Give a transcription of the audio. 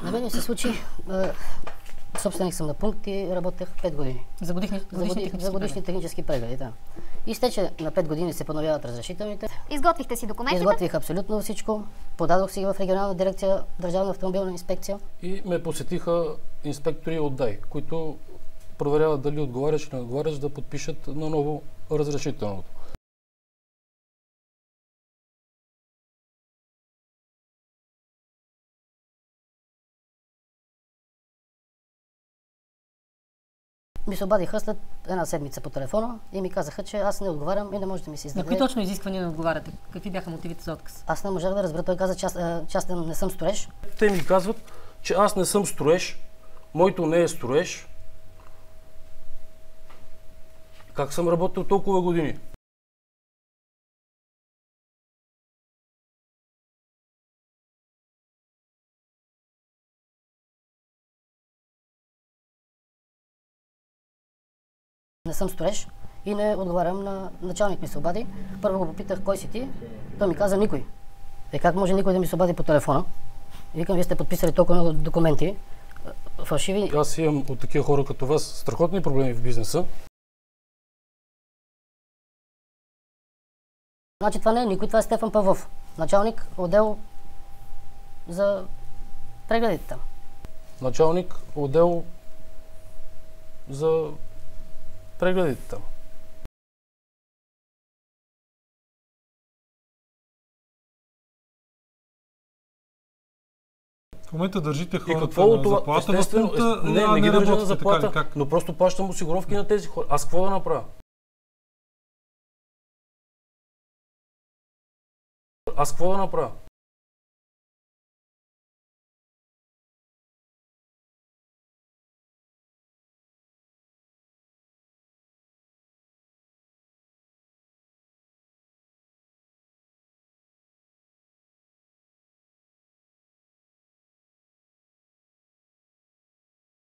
На мен се случи, собственик съм на пункт и работех 5 години. За годишни технически прегледи, да. Изтече на 5 години се подновяват разрешителните. Изготвихте си документите? Изготвих абсолютно всичко. Подадох си в регионална дирекция Държавна автомобилна инспекция. И ме посетиха инспектори от ДАИ, които проверяват дали отговаряш или не отговаряш да подпишат наново разрешителното. Ми се обадиха след една седмица по телефона и ми казаха, че аз не отговарям и не може да ми се издаде. На кои точно изисквания не отговаряте? Какви бяха мотивите за отказ? Аз не можах да разбера. Той каза, че аз не съм строеж. Те ми казват, че аз не съм строеж, моето не е строеж. Как съм работил толкова години? Не съм строеж и не отговарям на началник ми се обади. Първо го попитах, кой си ти? Той ми каза, никой. Как може никой да ми се обади по телефона? И викам, вие сте подписали толкова много документи, фалшиви. Аз имам от такива хора като вас страхотни проблеми в бизнеса. Значи това не е никой, това е Стефан Павлов, началник отдел за прегледите там. Началник отдел за прегледите там. В момента държите хората какво на заплата в пункта, не ги държа на заплата, как? но просто плащам осигуровки на тези хора. Аз какво да направя? Аз какво да направя?